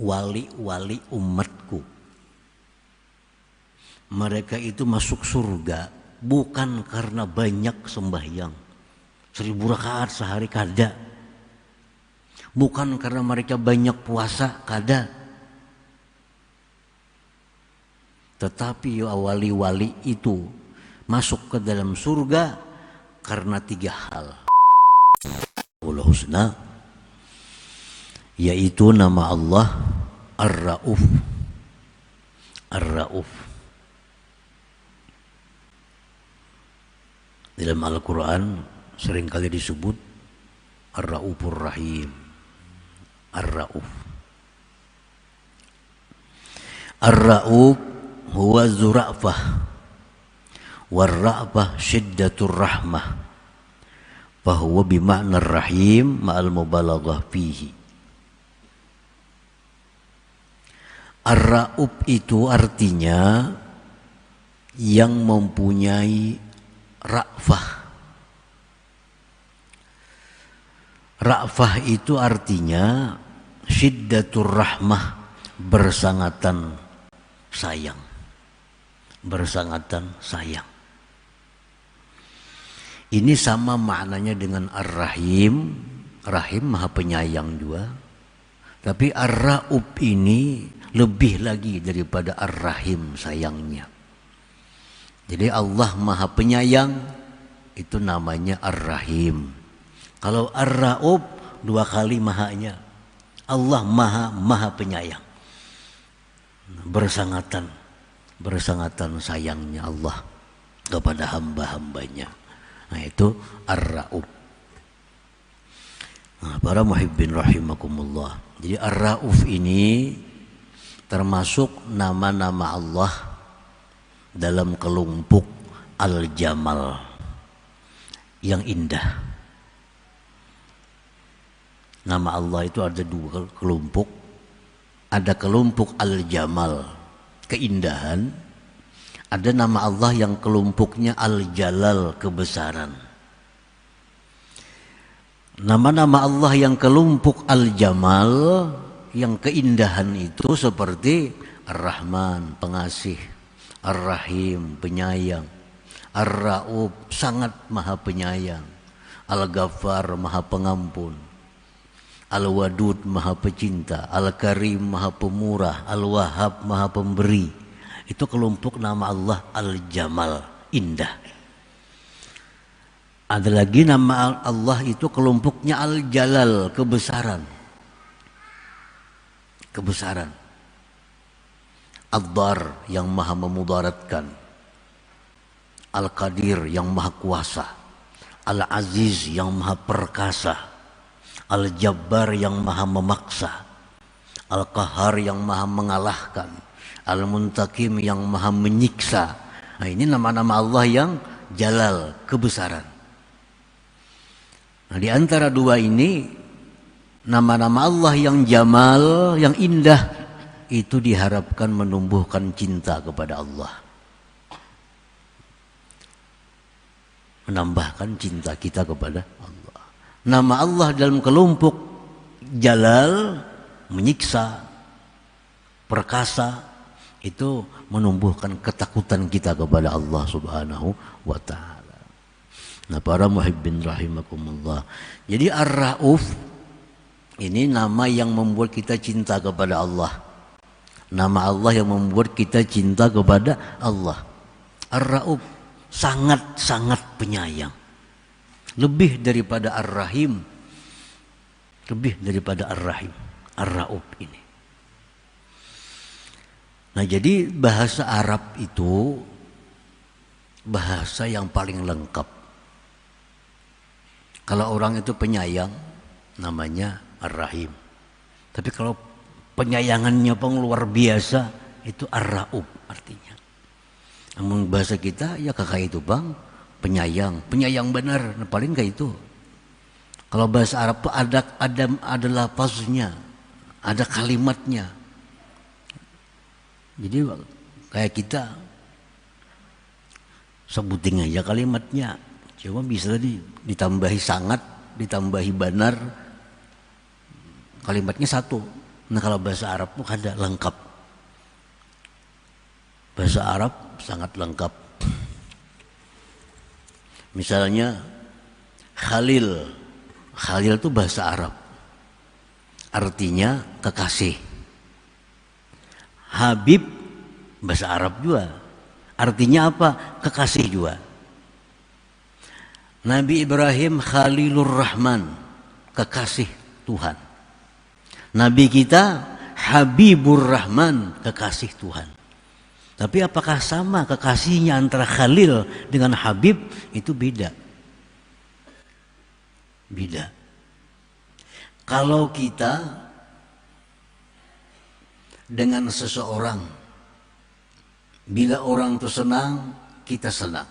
wali-wali umatku. Mereka itu masuk surga bukan karena banyak sembahyang 1000 rakaat sehari, kada. Bukan karena mereka banyak puasa, kada. Tetapi wali-wali itu masuk ke dalam surga karena 3 hal. Allahul Husna, yaitu nama Allah Ar-Rauf. Ar-Rauf. Dalam Al-Quran seringkali disebut Ar-Raufur Rahim. Ar-Rauf. Ar-Rauf huwa zura'fah war-ra'fah syiddatur rahmah fahuwa bima'na rahim ma'al mubalaghah fihi. Ar-Rauf itu artinya yang mempunyai ra'fah. Ra'fah itu artinya syiddatur rahmah, bersangatan sayang. Bersangatan sayang. Ini sama maknanya dengan Ar-Rahim. Rahim maha penyayang juga. Tapi Ar-Rauf ini lebih lagi daripada Ar-Rahim sayangnya. Jadi Allah maha penyayang, itu namanya Ar-Rahim. Kalau Ar-Rauf 2 kali mahanya. Allah maha penyayang. Bersangatan sayangnya Allah kepada hamba-hambanya. Nah itu Ar-Rauf. Nah, para muhibbin rahimakumullah. Jadi Ar-Rauf ini termasuk nama-nama Allah dalam kelompok Al-Jamal, yang indah. Nama Allah itu ada 2 kelompok. Ada kelompok Al-Jamal, keindahan. Ada nama Allah yang kelompoknya Al-Jalal, kebesaran. Nama-nama Allah yang kelompok Al-Jamal, yang keindahan itu seperti Ar-Rahman, pengasih, Ar-Rahim, penyayang, Ar-Rauf, sangat maha penyayang, Al-Ghaffar, maha pengampun, Al-Wadud, maha pecinta, Al-Karim, maha pemurah, Al-Wahhab, maha pemberi. Itu kelompok nama Allah Al-Jamal, indah. Ada lagi nama Allah itu kelompoknya Al-Jalal, kebesaran. Kebesaran. Ad-Dar, yang maha memudaratkan. Al-Qadir, yang maha kuasa. Al-Aziz, yang maha perkasa. Al-Jabbar, yang maha memaksa. Al-Qahar, yang maha mengalahkan. Al-Muntakim, yang maha menyiksa. Nah ini nama-nama Allah yang Jalal, kebesaran. Nah di antara 2 ini, nama-nama Allah yang Jamal, yang indah, itu diharapkan menumbuhkan cinta kepada Allah. Menambahkan cinta kita kepada Allah. Nama Allah dalam kelompok Jalal, menyiksa, perkasa, itu menumbuhkan ketakutan kita kepada Allah Subhanahu wa ta'ala. Nah para muhibbin rahimakumullah. Jadi Ar-Rauf ini nama yang membuat kita cinta kepada Allah. Nama Allah yang membuat kita cinta kepada Allah. Ar-Rauf, sangat-sangat penyayang. Lebih daripada Ar-Rahim. Lebih daripada Ar-Rahim. Ar-Rauf ini. Nah jadi bahasa Arab itu bahasa yang paling lengkap. Kalau orang itu penyayang, namanya Ar-Rahim. Tapi kalau penyayangannya pun luar biasa, itu Ar-Rauf artinya. Namun bahasa kita ya kakak itu bang, penyayang benar, nah, paling kayak itu. Kalau bahasa Arab itu ada lafaznya, ada kalimatnya. Jadi kayak kita sebutin aja kalimatnya, cuma bisa ditambahi sangat, ditambahi benar, kalimatnya satu, Nah kalau bahasa Arab itu ada lengkap. Bahasa Arab sangat lengkap. Misalnya Khalil. Khalil itu bahasa Arab. Artinya kekasih. Habib bahasa Arab juga. Artinya apa? Kekasih juga. Nabi Ibrahim Khalilur Rahman, kekasih Tuhan. Nabi kita Habibur Rahman, kekasih Tuhan. Tapi apakah sama kekasihnya antara Khalil dengan Habib? Itu beda. Beda. Kalau kita dengan seseorang, bila orang itu senang, kita senang.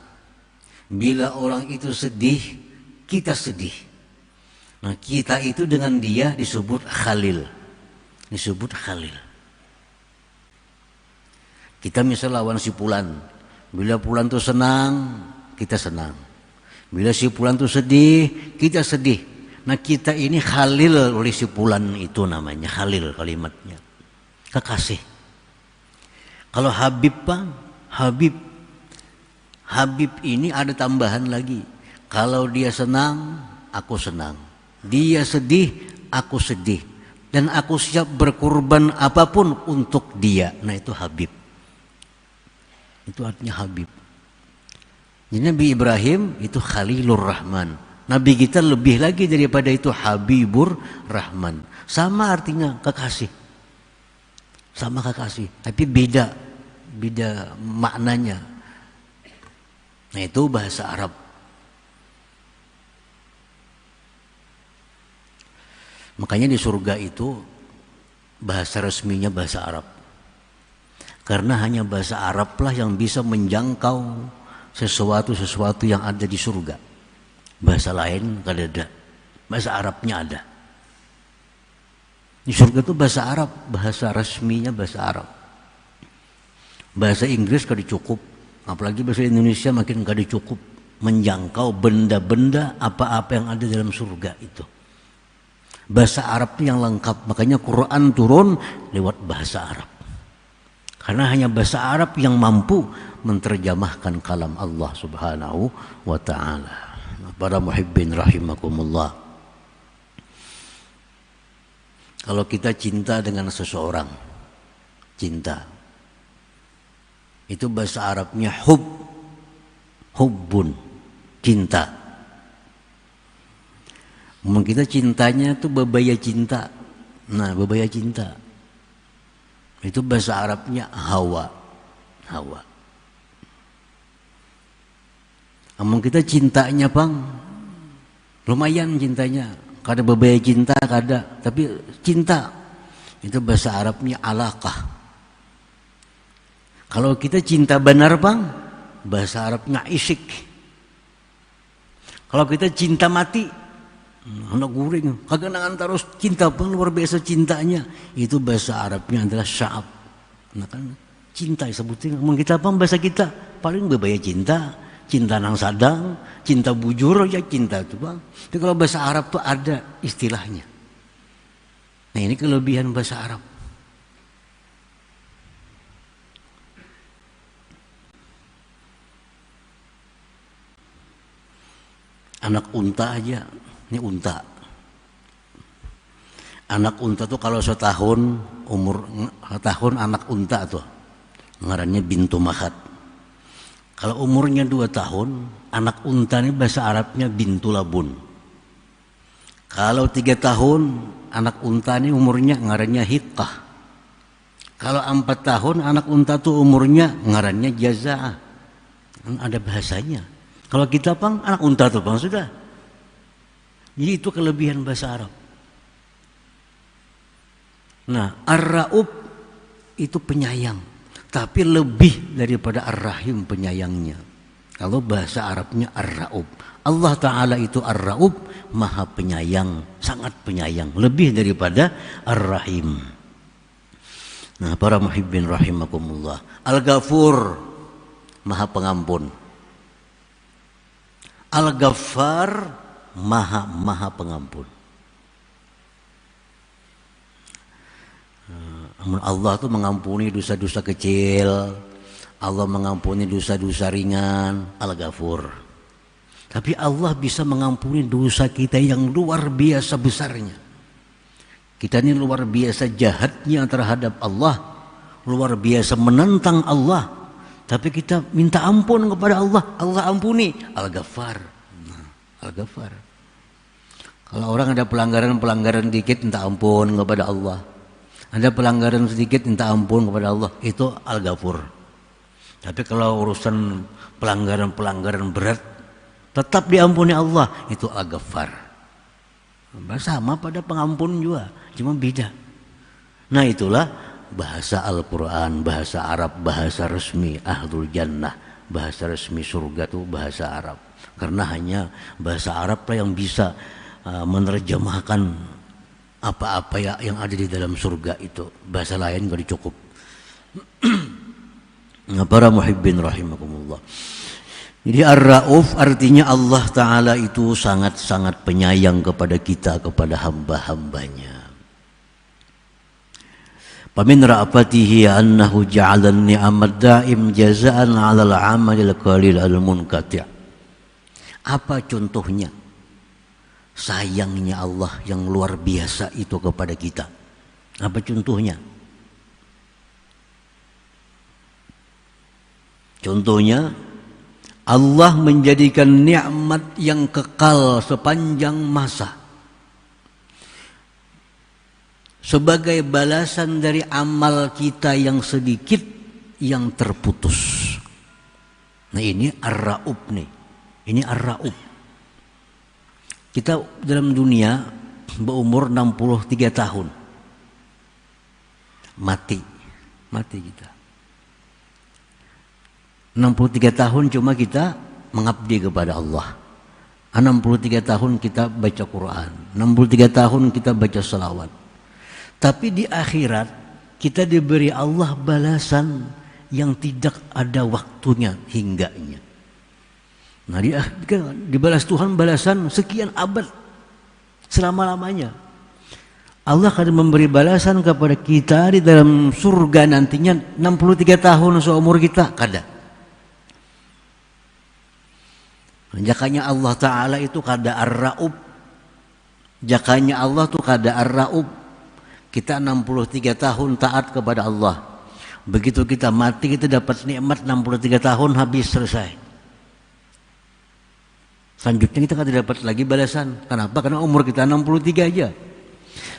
Bila orang itu sedih, kita sedih. Nah, kita itu dengan dia disebut Khalil. Disebut Khalil. Kita misal lawan si Fulan. Bila Fulan itu senang, kita senang. Bila si Fulan itu sedih, kita sedih. Nah, kita ini Khalil oleh si Fulan itu namanya. Khalil kalimatnya. Kekasih. Kalau Habib Pak, Habib ini ada tambahan lagi. Kalau dia senang, aku senang. Dia sedih, aku sedih. Dan aku siap berkorban apapun untuk dia. Nah itu Habib. Itu artinya Habib. Jadi Nabi Ibrahim itu Khalilur Rahman. Nabi kita lebih lagi daripada itu Habibur Rahman. Sama artinya kekasih. Sama kekasih. Tapi beda maknanya. Nah itu bahasa Arab. Makanya di surga itu bahasa resminya bahasa Arab. Karena hanya bahasa Arab lah yang bisa menjangkau sesuatu yang ada di surga. Bahasa lain tidak ada. Bahasa Arabnya ada. Di surga itu bahasa Arab, bahasa resminya bahasa Arab. Bahasa Inggris kada cukup, apalagi bahasa Indonesia makin kada cukup menjangkau benda-benda apa-apa yang ada dalam surga itu. Bahasa Arab itu yang lengkap, makanya Quran turun lewat bahasa Arab. Karena hanya bahasa Arab yang mampu menerjemahkan kalam Allah Subhanahu wa taala. Para muhibbin rahimakumullah. Kalau kita cinta dengan seseorang, cinta. Itu bahasa Arabnya hubbun, cinta. Memang kita cintanya itu bebaya cinta. Nah, bebaya cinta. Itu bahasa Arabnya hawa. Namun kita cintanya Bang, lumayan cintanya. Kada bebaya cinta kada, tapi cinta. Itu bahasa Arabnya alaqah. Kalau kita cinta benar Bang, bahasa Arabnya isyik. Kalau kita cinta mati, anak guring, kagak nangan terus cinta Bang, luar biasa cintanya. Itu bahasa Arabnya adalah sya'ab. Nah kan cinta sebutin. Ngomong kita Bang, bahasa kita paling bebaya cinta. Cinta nang sadang, cinta bujur ya cinta itu Bang. Tapi kalau bahasa Arab tuh ada istilahnya. Nah ini kelebihan bahasa Arab. Anak unta aja, ini unta. Anak unta tuh kalau setahun anak unta tuh ngarannya bintu mahat. Kalau umurnya 2 tahun, anak unta ini bahasa Arabnya bintu labun. Kalau 3 tahun, anak unta ini umurnya ngarannya hiqqah. Kalau 4 tahun, anak unta tuh umurnya ngarannya jaza'ah. Kan ada bahasanya. Kalau kita Bang, anak unta tuh Bang sudah. Jadi itu kelebihan bahasa Arab. Nah, ar-ra'ub itu penyayang. Tapi lebih daripada ar-rahim penyayangnya. Kalau bahasa Arabnya ar-ra'ub. Allah Ta'ala itu ar-ra'ub, maha penyayang, sangat penyayang. Lebih daripada ar-rahim. Nah para muhibbin rahimakumullah. Al-Ghafur, maha pengampun. Al-Ghaffar, maha pengampun. Allah tuh mengampuni dosa-dosa kecil, Allah mengampuni dosa-dosa ringan, Al-Ghafur. Tapi Allah bisa mengampuni dosa kita yang luar biasa besarnya. Kita ini luar biasa jahatnya terhadap Allah, luar biasa menentang Allah. Tapi kita minta ampun kepada Allah, Allah ampuni, Al-Ghaffar. Al-Ghaffar. Kalau orang ada pelanggaran dikit minta ampun kepada Allah. Ada pelanggaran sedikit minta ampun kepada Allah, itu Al-Ghafur. Tapi kalau urusan pelanggaran berat tetap diampuni Allah, itu Al-Ghaffar. Sama pada pengampun juga, cuma beda. Nah itulah bahasa Al-Quran, bahasa Arab, bahasa resmi Ahlul Jannah, bahasa resmi surga itu bahasa Arab. Karena hanya bahasa Arab lah yang bisa menerjemahkan apa-apa yang ada di dalam surga itu. Bahasa lain gak dicukup. Para muhibbin rahimakumullah. Jadi Ar-Rauf artinya Allah Ta'ala itu sangat-sangat penyayang kepada kita, kepada hamba-hambanya. Pamin ra'afatihi annahu ja'alan ni'amad da'im jazaan 'alal 'amalil qalil al-munqati'. Apa contohnya? Sayangnya Allah yang luar biasa itu kepada kita. Apa contohnya? Contohnya Allah menjadikan nikmat yang kekal sepanjang masa sebagai balasan dari amal kita yang sedikit yang terputus. Nah ini Ar-Rauf nih. Ini Ar-Rauf. Kita dalam dunia berumur 63 tahun. Mati kita. 63 tahun cuma kita mengabdi kepada Allah. 63 tahun kita baca Quran. 63 tahun kita baca salawat. Tapi di akhirat kita diberi Allah balasan yang tidak ada waktunya hingganya. Nah dibalas Tuhan balasan sekian abad selama-lamanya. Allah akan memberi balasan kepada kita di dalam surga nantinya 63 tahun seumur kita kada. Jakanya Allah Ta'ala itu kada Ar-Rauf. Jakanya Allah itu kada Ar-Rauf. Kita 63 tahun taat kepada Allah. Begitu kita mati kita dapat nikmat 63 tahun habis selesai. Selanjutnya kita kada dapat lagi balasan. Kenapa? Karena umur kita 63 aja.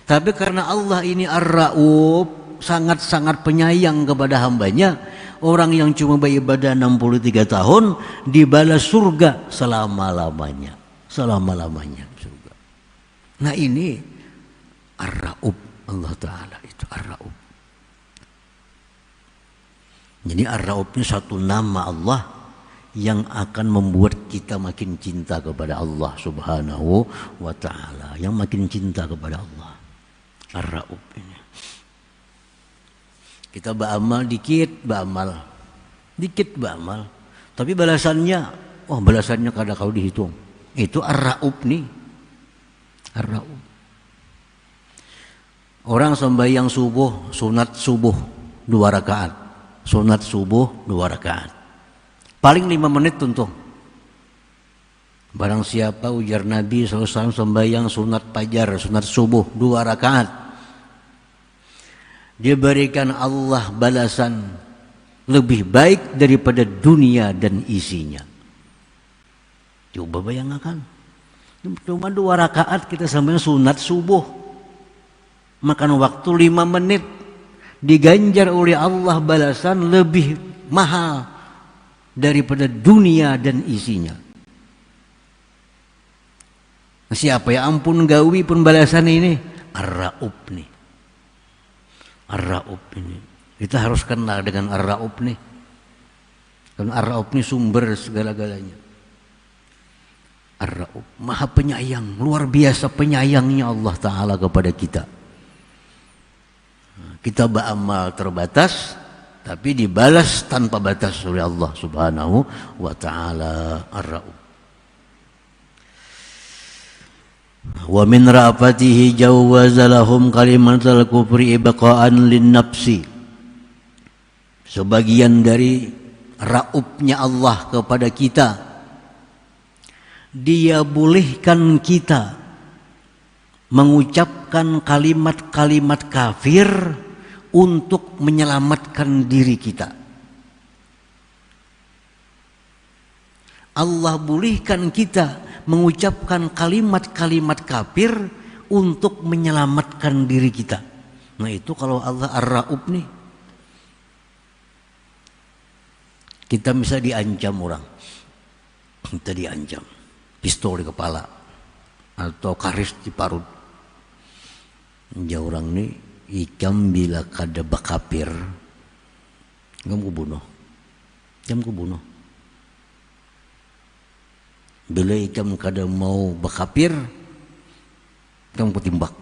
Tapi karena Allah ini Ar-Rauf, sangat-sangat penyayang kepada hambanya, orang yang cuma beribadah 63 tahun dibalas surga selama-lamanya. Selama-lamanya surga. Nah ini Ar-Rauf, Allah Ta'ala itu Ar-Rauf. Jadi Ar-Rauf ini satu nama Allah yang akan membuat kita makin cinta kepada Allah Subhanahu wa Ta'ala, yang makin cinta kepada Allah. Ar-Rauf ini. Kita beramal dikit, beramal. Tapi balasannya, balasannya kada kau dihitung. Itu Ar-Rauf nih. Ar-Rauf. Orang sembahyang subuh, sunat subuh 2 rakaat. Sunat subuh 2 rakaat. Paling 5 menit tuntung. Barang siapa ujar Nabi SAW sembahyang sunat fajar, sunat subuh 2 rakaat, dia berikan Allah balasan lebih baik daripada dunia dan isinya. Coba bayangkan, cuma 2 rakaat kita sampai sunat subuh, makan waktu 5 menit, diganjar oleh Allah balasan lebih mahal daripada dunia dan isinya. Siapa ya ampun gawi pun balasan ini Ar-Rauf nih. Ar-Rauf ini. Kita harus kenal dengan Ar-Rauf nih. Karena Ar-Rauf ini sumber segala-galanya. Ar-Rauf, Maha Penyayang, luar biasa penyayangnya Allah Ta'ala kepada kita. Kita beramal terbatas, tapi dibalas tanpa batas oleh Allah Subhanahu wa Ta'ala. Ar-Rauf. Wa min ra'fatihi jawwaza lahum kalimatal kufri ibqa'an lin nafsi. Sebagian dari raufnya Allah kepada kita, Dia bolehkan kita mengucapkan kalimat-kalimat kafir untuk menyelamatkan diri kita. Allah bolehkan kita mengucapkan kalimat-kalimat kafir untuk menyelamatkan diri kita. Nah itu kalau Allah Ar-Ra'ub nih. Kita bisa diancam orang. Kita diancam. Pistol di kepala. Atau karis di parut. Ya orang nih, ikam bila kada bakapir. Kamu bunuh. Kamu bunuh. Bila ikam kada mau bakapir, kamu kutimbak.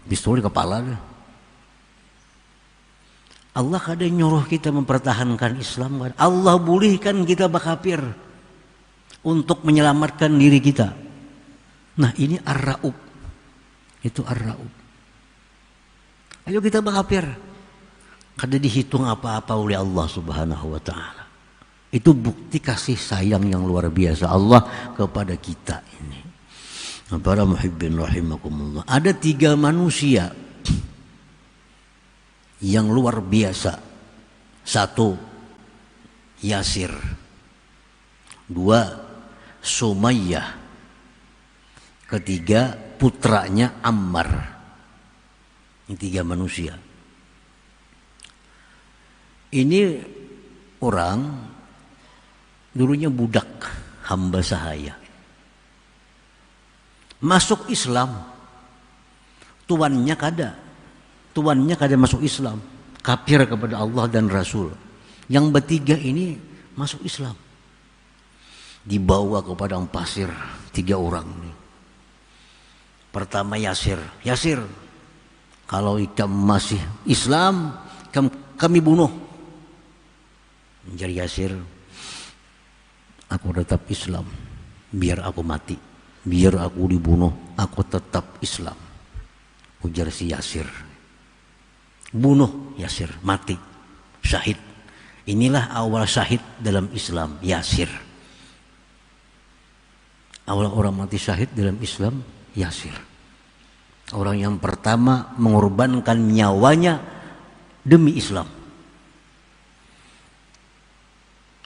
Pistol di kepala dia. Allah kada nyuruh kita mempertahankan Islam. Allah bolehkan kita bakapir untuk menyelamatkan diri kita. Nah ini Ar-Ra'ub. Itu Ar-Ra'ub. Ayo kita bakapir. Kada dihitung apa-apa oleh Allah Subhanahu wa ta'ala. Itu bukti kasih sayang yang luar biasa Allah kepada kita ini. Para muhibbin rahimakumullah. Ada 3 manusia yang luar biasa. 1 Yasir, 2 Sumayyah, 3 putranya Ammar. Ini 3 manusia. Ini orang dulunya budak, hamba sahaya. Masuk Islam, tuannya kada masuk Islam, kafir kepada Allah dan Rasul. Yang bertiga ini masuk Islam, dibawa ke padang pasir 3 orang ini. Pertama Yasir, kalau ikam masih Islam, kami bunuh. Menjadi Yasir, aku tetap Islam, biar aku mati, biar aku dibunuh, aku tetap Islam. Ujar si Yasir. Bunuh Yasir, mati, syahid. Inilah awal syahid dalam Islam, Yasir. Awal orang mati syahid dalam Islam, Yasir. Orang yang pertama mengorbankan nyawanya demi Islam.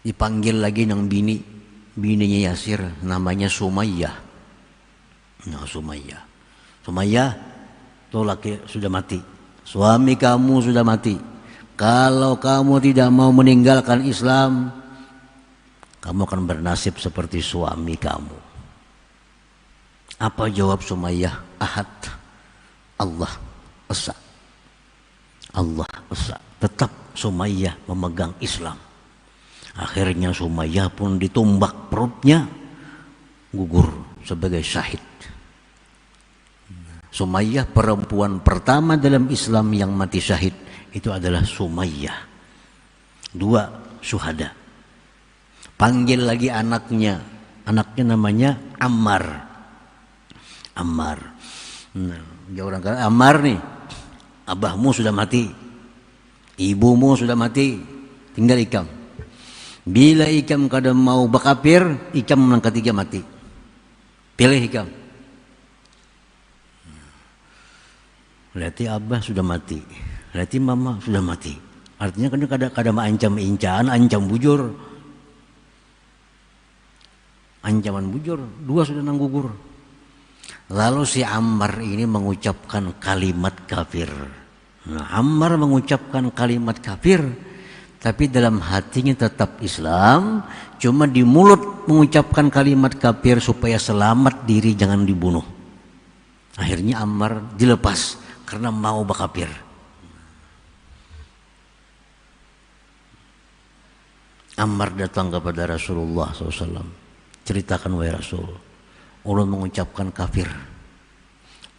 Dipanggil lagi nang bininya Yasir, namanya Sumayyah. Nah Sumayyah tuh laki sudah mati, suami kamu sudah mati. Kalau kamu tidak mau meninggalkan Islam, kamu akan bernasib seperti suami kamu. Apa jawab Sumayyah? Ahad, Allah Esa. Allah Esa. Tetap Sumayyah memegang Islam. Akhirnya Sumayyah pun ditumbak perutnya, gugur sebagai syahid. Sumayyah perempuan pertama dalam Islam yang mati syahid itu adalah Sumayyah. 2 syuhada. Panggil lagi anaknya namanya Ammar. Nah, dia orang kata Ammar nih, abahmu sudah mati, ibumu sudah mati, tinggal ikam. Bila ikam kada mau bakapir, ikam yang ketiga mati. Pilih ikam. Berarti abah sudah mati, berarti mama sudah mati. Artinya kan kada ancam incan, ancam bujur. Ancaman bujur, 2 sudah nang gugur. Lalu si Ammar ini mengucapkan kalimat kafir. Nah, Ammar mengucapkan kalimat kafir, tapi dalam hatinya tetap Islam. Cuma di mulut mengucapkan kalimat kafir supaya selamat diri jangan dibunuh. Akhirnya Ammar dilepas karena mau bakapir. Ammar datang kepada Rasulullah SAW. Ceritakan wahai Rasul, ulun mengucapkan kafir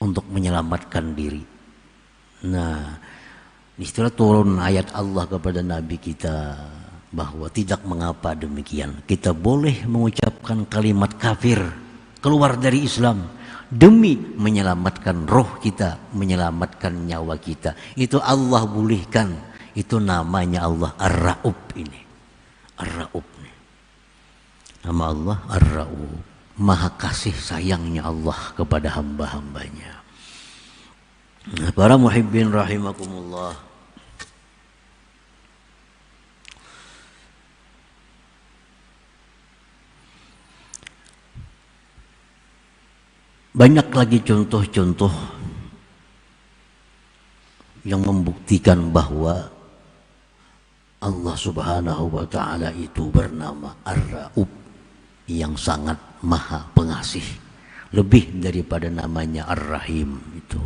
untuk menyelamatkan diri. Nah, istilah turun ayat Allah kepada Nabi kita bahwa tidak mengapa demikian. Kita boleh mengucapkan kalimat kafir, keluar dari Islam demi menyelamatkan roh kita, menyelamatkan nyawa kita. Itu Allah bolehkan. Itu namanya Allah Ar-Ra'ub ini. Ar-Ra'ub nih. Nama Allah Ar-Ra'ub. Maha kasih sayangnya Allah kepada hamba-hambanya. Nah, para muhibbin rahimakumullah. Banyak lagi contoh-contoh yang membuktikan bahwa Allah Subhanahu wa ta'ala itu bernama Ar-Ra'ub, yang sangat maha pengasih, lebih daripada namanya Ar-Rahim itu.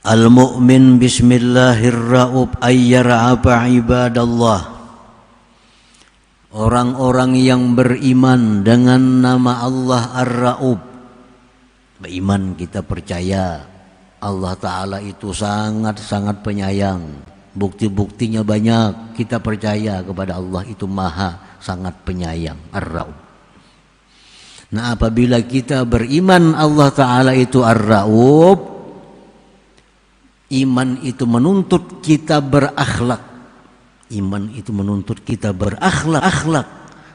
Al-mu'min bismillahirra'ub ayyara'aba ibadallah. Orang-orang yang beriman dengan nama Allah Ar-Ra'ub. Beriman, kita percaya Allah Ta'ala itu sangat-sangat penyayang. Bukti-buktinya banyak. Kita percaya kepada Allah itu maha sangat penyayang, Ar-Ra'ub. Nah, apabila kita beriman Allah Ta'ala itu Ar-Ra'ub, iman itu menuntut kita berakhlak. Iman itu menuntut kita berakhlak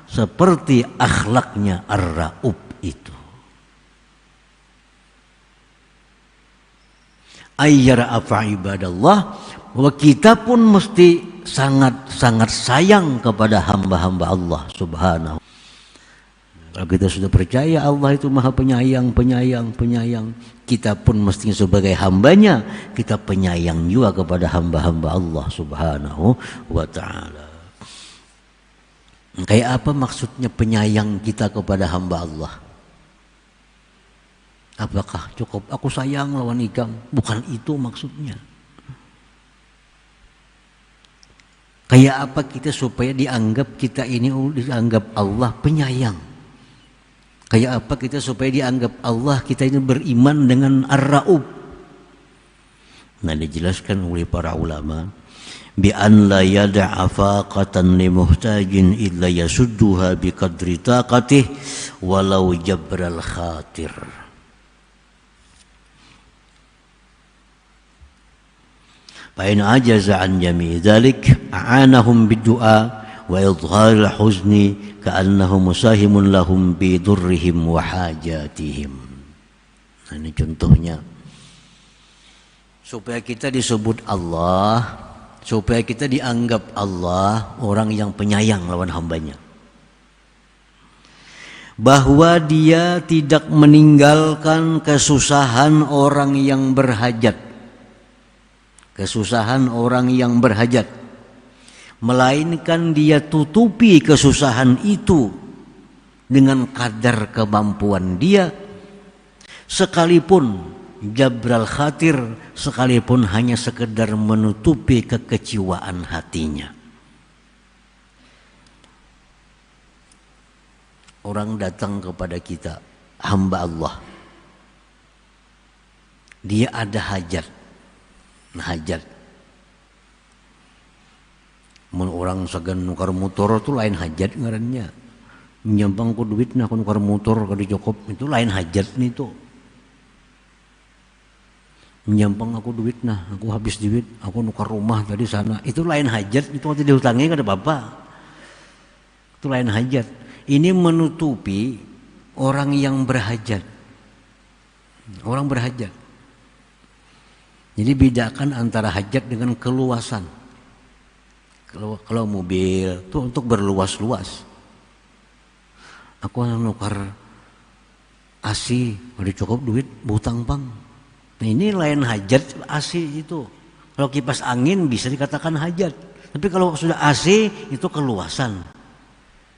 seperti akhlaknya Ar-Ra'ub itu. Ayyara'afa ibadallah, bahwa kita pun mesti sangat-sangat sayang kepada hamba-hamba Allah Subhanahu. Kalau kita sudah percaya Allah itu maha penyayang, kita pun mesti sebagai hambanya, kita penyayang juga kepada hamba-hamba Allah Subhanahu wa ta'ala. Kayak apa maksudnya penyayang kita kepada hamba Allah? Apakah cukup aku sayang lawan ikam? Bukan itu maksudnya. Kayak apa kita supaya dianggap kita ini dianggap Allah penyayang? Kayak apa kita supaya dianggap Allah kita ini beriman dengan Ar-Ra'ub? Nah, dijelaskan oleh para ulama, bi an la yada'a faqatan li muhtajin illa yasudduha bi qadri taqatih walau jabral khatir. Fa in ajaza an jami' dzalik a'anahum bid-du'a wa idharil huzni ka'annahu musahimun lahum bi durrihim wa hajatihim. Nah, ini contohnya. Supaya kita disebut Allah, supaya kita dianggap Allah orang yang penyayang lawan hambanya. Bahwa dia tidak meninggalkan kesusahan orang yang berhajat. Kesusahan orang yang berhajat, melainkan dia tutupi kesusahan itu dengan kadar kemampuan dia, sekalipun jabral khatir, sekalipun hanya sekedar menutupi kekecewaan hatinya. Orang datang kepada kita, hamba Allah, dia ada hajat. Hajat. Mun orang sagan nukar motor itu lain hajat ngarannya. Menyampang ku duit nah aku nukar motor ka dicokop itu lain hajat nih tuh. Menyampang aku duit nah aku habis duit aku nukar rumah tadi sana itu lain hajat, itu waktu dihutangi kada apa-apa. Itu lain hajat. Ini menutupi orang yang berhajat. Orang berhajat. Jadi bedakan antara hajat dengan keluasan. Kalau mobil itu untuk berluas-luas. Aku nukar AC, ada cukup duit, butang pang. Nah, ini lain hajat AC itu. Kalau kipas angin bisa dikatakan hajat. Tapi kalau sudah AC itu keluasan.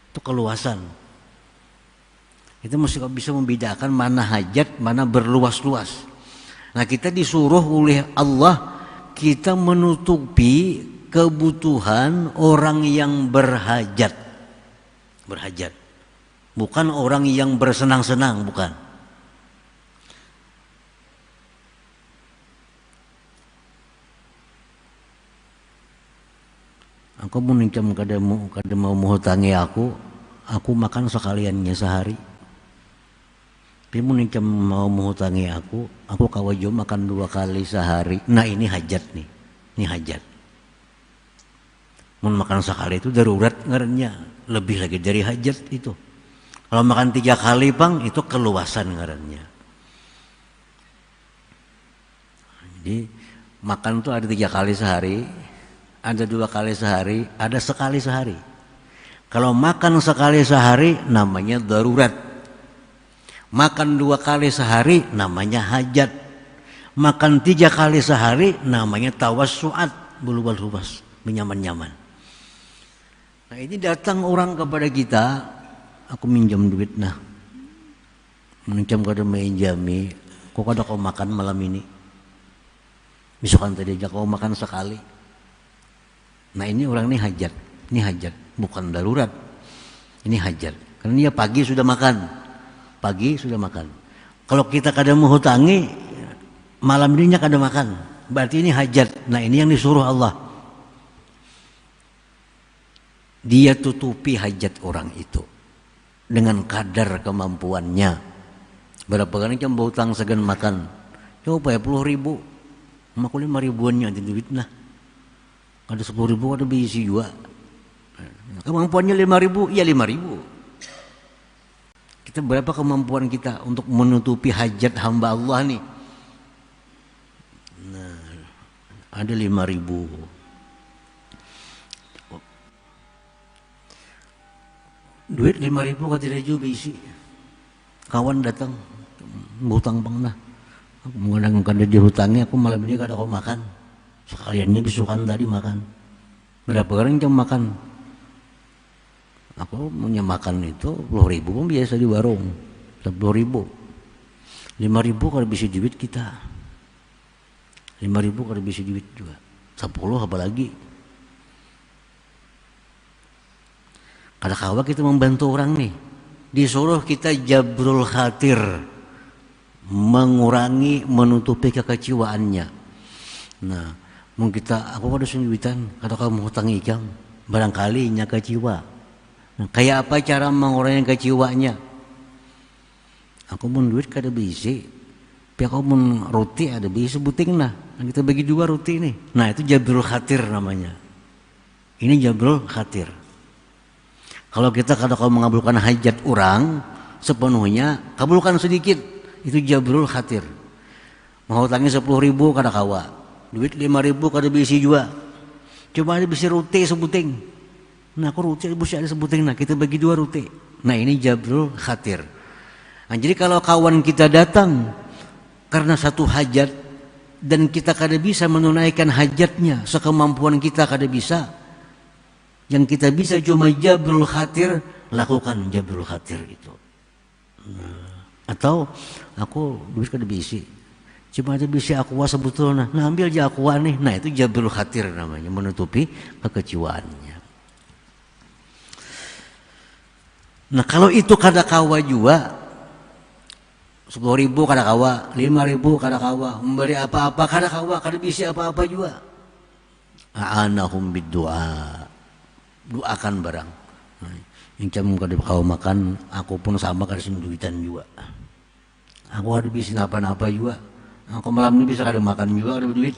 Itu keluasan. Itu mesti bisa membedakan mana hajat, mana berluas-luas. Nah, kita disuruh oleh Allah kita menutupi kebutuhan orang yang berhajat. Berhajat. Bukan orang yang bersenang-senang, bukan. Aku menincam kada mau hutangi aku makan sekaliannya sehari. Pimun yang mau menghutangi aku kawajo makan 2 kali sehari. Nah ini hajat nih, ini hajat. Mau makan sekali itu darurat ngarannya, lebih lagi dari hajat itu. Kalau makan 3 kali bang itu keluasan ngarannya. Jadi makan tuh ada 3 kali sehari, ada 2 kali sehari, ada sekali sehari. Kalau makan sekali sehari namanya darurat. Makan 2 kali sehari namanya hajat. Makan 3 kali sehari namanya tawassuat, bulu-bulu menyaman-nyaman. Nah ini datang orang kepada kita, aku minjam duit nah. Minjam kada main jami, kok kada kau makan malam ini? Misalkan tadi aja kau makan sekali. Nah ini orang ini hajat, bukan darurat. Ini hajat, karena dia pagi sudah makan. Kalau kita kada menghutangi, malam ininya kada makan. Berarti ini hajat. Nah ini yang disuruh Allah. Dia tutupi hajat orang itu dengan kadar kemampuannya. Berapa kali jam hutang segan makan? Coba ya 10.000, maku 5.000-annya di duit nah. Ada 10.000 ada bisi juga. Kemampuannya 5.000, ya 5.000. Kita berapa kemampuan kita untuk menutupi hajat hamba Allah nih? Nah, ada 5.000. Duit 5.000 kata dia juga isi. Kawan datang, hutang bang nah. Aku mengandangkan dia hutangnya, aku malam ini kada kau makan. Sekaliannya bisukan tadi makan. Berapa orang jam makan? Aku punya makan itu 10.000 pun biasa di warung, 10.000, 5.000 kalau bisa duit kita, 5.000 kalau bisa duit juga, 10 apalagi. Kadang-kadang kita membantu orang nih, disuruh kita jabrul khatir, mengurangi, menutupi kekecewaannya. Nah, mungkin kita, aku ada sendirian, kadang-kadang menghutang ikan, barangkali nya kecewa. Nah, kayak apa cara mengurangi kecewanya? Aku pun duit kada bisi, pihak aku pun roti ada bisi buting nah. Kita bagi 2 roti nih. Nah itu jabrul khatir namanya. Ini jabrul khatir. Kalau kita kada kau mengabulkan hajat orang sepenuhnya, kabulkan sedikit. Itu jabrul khatir. Mau hutangi 10.000 kada kawa, duit 5.000 kada bisi juga. Coba ada bisi roti sebuting. Nah aku roti bisa ada sebutin, nah kita bagi 2 roti. Nah ini jabrul khatir. Nah, jadi kalau kawan kita datang karena satu hajat dan kita kada bisa menunaikan hajatnya, sekemampuan kita kada bisa, yang kita bisa cuma jabrul khatir, lakukan jabrul khatir itu. Nah, atau aku duit kada bisi, cuma ada bisa aqua sebetulnya, nah ambil aja aqua nih. Nah itu jabrul khatir namanya, menutupi kekecewaannya. Nah kalau itu kada kawa juga, 10.000 kada kawa, 5.000 kada kawa, memberi apa-apa kada kawa, kada bisa apa-apa juga. A'anahum bid-du'a, doakan barang. Nah, yang cam kada kawa makan, aku pun sama kada duitan juga. Aku ada bisa napa-napa juga. Aku malam ini bisa kada makan juga, ada duit.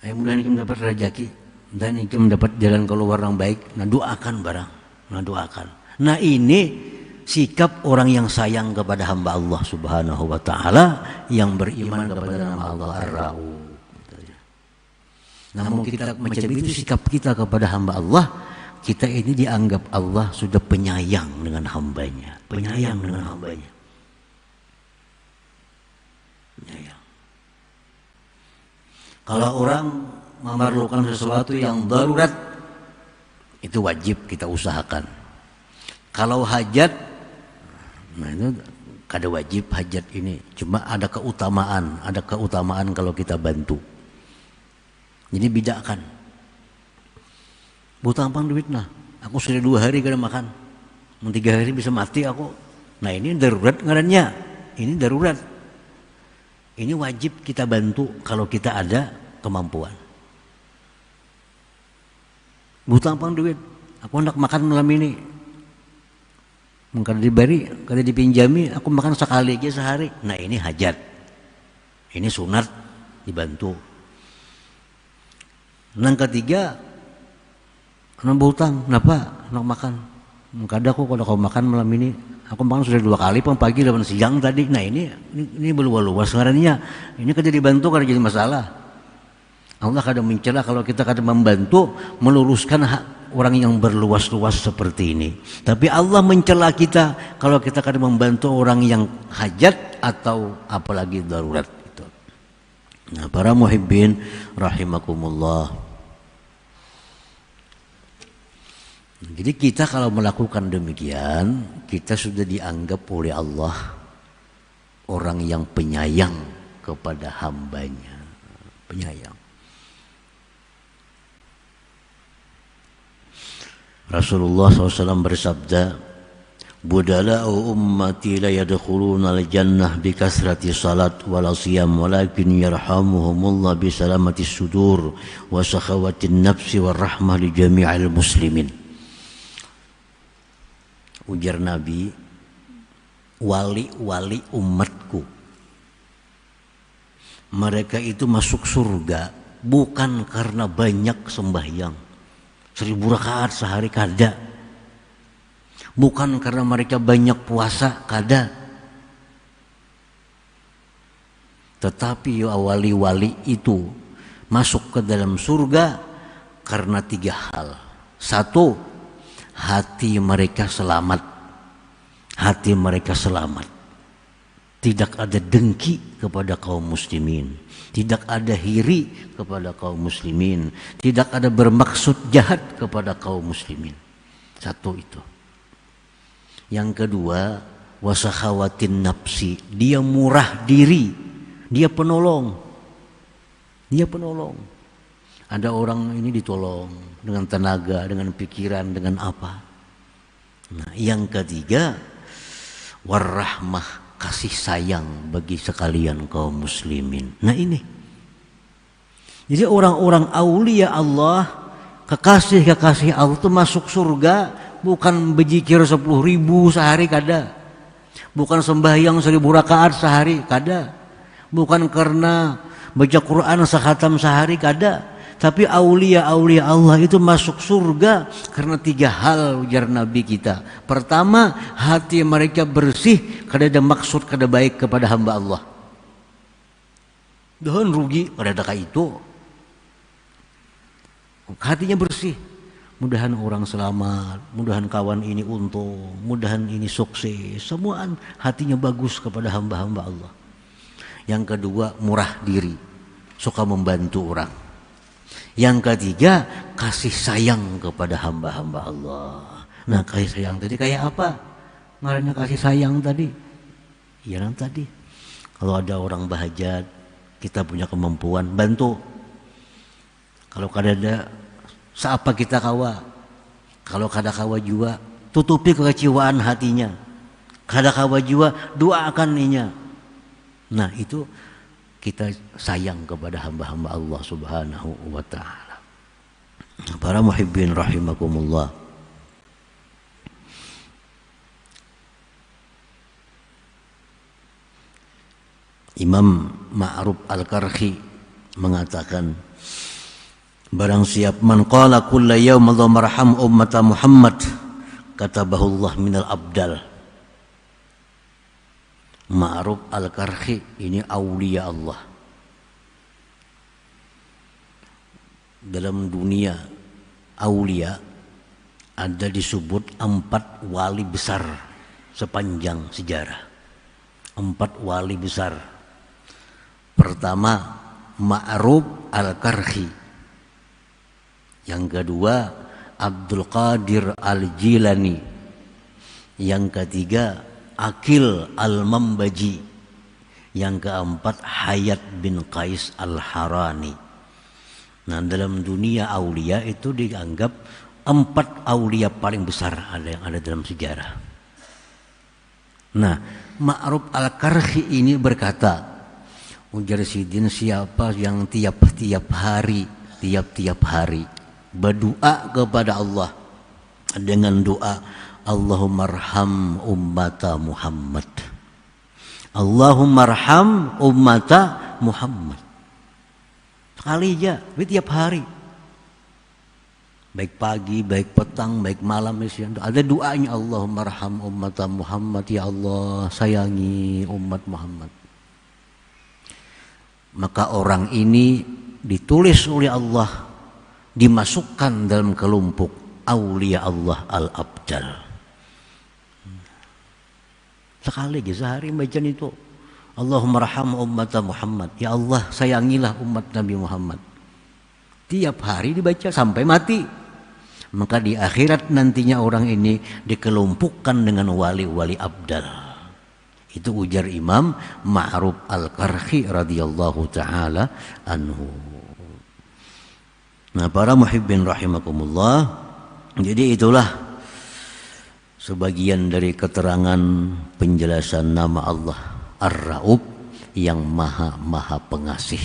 Mudah-mudahan kita mendapat rezeki dan kita mendapat jalan keluar yang baik. Nah doakan barang. Nah doakan. Nah ini sikap orang yang sayang kepada hamba Allah Subhanahu wa ta'ala, yang beriman kepada nama Allah Ar-Ra'uf. Namun kita macam itu sikap kita kepada hamba Allah, kita ini dianggap Allah sudah penyayang dengan hambanya. Penyayang dengan hambanya. Penyayang. Kalau orang memerlukan sesuatu yang darurat, itu wajib kita usahakan. Kalau hajat, nah itu kada wajib hajat ini. Cuma ada keutamaan kalau kita bantu. Jadi bedakan. Butuh apa duit nah? Aku sudah 2 hari kada makan. 3 hari bisa mati aku. Nah ini darurat ngarannya. Ini darurat. Ini wajib kita bantu kalau kita ada kemampuan. Butuh apa duit? Aku hendak makan malam ini. Kada diberi, kada dipinjami, aku makan sekali aja sehari. Nah ini hajat, ini sunat dibantu. Yang ketiga, anak berhutang, kenapa? Anak makan. Kada aku kalau kau makan malam ini, aku makan sudah 2 kali, pagi dan siang tadi. Nah ini berluas sebenarnya. Ini kada dibantu, kada jadi masalah. Allah kada mencela kalau kita kada membantu meluruskan hak orang yang berluas-luas seperti ini. Tapi Allah mencela kita kalau kita kada membantu orang yang hajat atau apalagi darurat itu. Nah, para muhibbin rahimakumullah. Jadi kita kalau melakukan demikian, kita sudah dianggap oleh Allah orang yang penyayang kepada hambanya. Penyayang. Rasulullah SAW bersabda, budala'u ummati la yadkhuluna al-jannah bi kasrati salat wala siyam walakin yarhamuhumullah bi salamati sudur wa sakhawatin nafsi wa rahmah li jami'il muslimin. Ujar Nabi, wali-wali umatku mereka itu masuk surga bukan karena banyak sembahyang 1000 rakaat sehari, kada. Bukan karena mereka banyak puasa, kada. Tetapi wali-wali itu masuk ke dalam surga karena 3 hal. 1, hati mereka selamat. Hati mereka selamat. Tidak ada dengki kepada kaum muslimin. Tidak ada hiri kepada kaum muslimin. Tidak ada bermaksud jahat kepada kaum muslimin. 1 itu. Yang kedua, wasakhawatin nafsi. Dia murah diri. Dia penolong. Dia penolong. Ada orang ini ditolong dengan tenaga, dengan pikiran, dengan apa. Nah, yang ketiga, warahmah. Kasih sayang bagi sekalian kaum muslimin. Nah ini. Jadi orang-orang aulia Allah, kekasih-kekasih Allah itu masuk surga bukan berzikir 10.000 sehari, kada. Bukan sembahyang 1000 rakaat sehari, kada. Bukan karena baca Quran sekhatam sehari, kada. Tapi aulia-aulia Allah itu masuk surga karena 3 hal, ujar Nabi kita. Pertama, hati mereka bersih, kada ada maksud kada baik kepada hamba Allah. Dan rugi kada ada itu. Hatinya bersih. Mudahan orang selamat, mudahan kawan ini untung, mudahan ini sukses. Semua hatinya bagus kepada hamba-hamba Allah. Yang kedua, murah diri, suka membantu orang. Yang ketiga, kasih sayang kepada hamba-hamba Allah. Nah, kasih sayang tadi kayak apa? Ngarannya kasih sayang tadi. Ya yang tadi. Kalau ada orang bahajat, kita punya kemampuan, bantu. Kalau kada ada, seapa kita kawa. Kalau kada kawa juga, tutupi kekecewaan hatinya. Kada kawa juga, doakan ninya. Nah, itu kita sayang kepada hamba-hamba Allah Subhanahu wa ta'ala. Para muhibbin rahimakumullah. Imam Ma'ruf Al-Karhi mengatakan, barang siap man qala kulla yawm Allahumma arham ummata Muhammad katabahullah minal abdal. Ma'ruf Al-Karhi ini aulia Allah. Dalam dunia aulia ada disebut 4 wali besar sepanjang sejarah. 4 wali besar. Pertama, Ma'ruf Al-Karhi. Yang kedua, Abdul Qadir Al-Jilani. Yang ketiga, Akil Al-Mambaji. Yang keempat, Hayat bin Qais Al-Harani. Nah, dalam dunia aulia itu dianggap 4 aulia paling besar ada yang ada dalam sejarah. Nah, Ma'ruf Al-Karhi ini berkata, ujar Sidin, siapa yang tiap-tiap hari berdoa kepada Allah dengan doa Allahumma arham ummata Muhammad. Allahumma arham ummata Muhammad. Sekali aja, tiap hari. Baik pagi, baik petang, baik malam, siang. Ada doanya, Allahumma arham ummata Muhammad. Ya Allah, sayangi umat Muhammad. Maka orang ini ditulis oleh Allah, dimasukkan dalam kelompok aulia Allah al-abdal. Sekali lagi sehari baca itu, Allahumma raham ummata Muhammad. Ya Allah, sayangilah umat Nabi Muhammad. Tiap hari dibaca sampai mati. Maka di akhirat nantinya orang ini dikelompokkan dengan wali-wali abdal. Itu ujar Imam Ma'ruf Al-Qarhi radhiyallahu taala anhu. Nah, para muhibbin rahimakumullah, jadi itulah sebagian dari keterangan penjelasan nama Allah Ar-Ra'ub yang maha pengasih,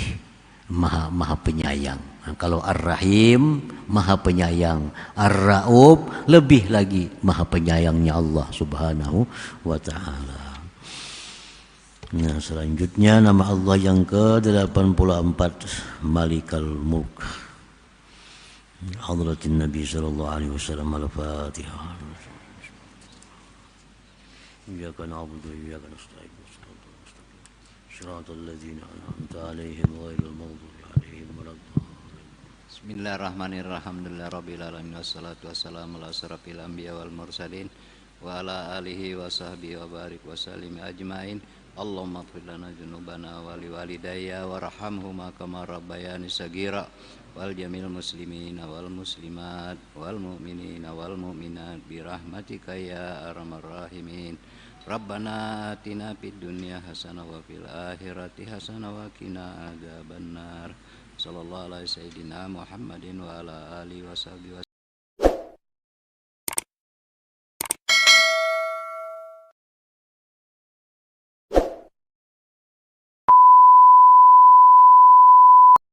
maha penyayang. Nah, kalau Ar-Rahim maha penyayang, Ar-Ra'ub lebih lagi maha penyayangnya Allah Subhanahu wa taala. Nah, selanjutnya nama Allah yang ke-84 Malikal Mulk. Hadratin Nabi sallallahu alaihi wasallam. Al-Fatihah. إياك نعبد وإياك نستعين صراط الذين أنعمت عليهم غير المغضوب عليهم ولا الضالين. Bismillahirrahmanirrahim. Alhamdulillahirabbil alamin wassalatu wassalamu ala asyrafil anbiya wal mursalin wa ala alihi wa sahbihi wa barik wa sallim ajmain. Allahumma ighfir lana dzunubana wa liwalidayya warhamhuma kama rabbayani shaghira wal jamil muslimina wal muslimat wal mu'minina wal mu'minat bi rahmatika ya arhamar rahimin. Rabbana atina fid dunya hasanah wa fil akhirati hasanah wa qina adzabannar. Sallallahu alaihi sayyidina Muhammadin wa ala alihi wa sahbihi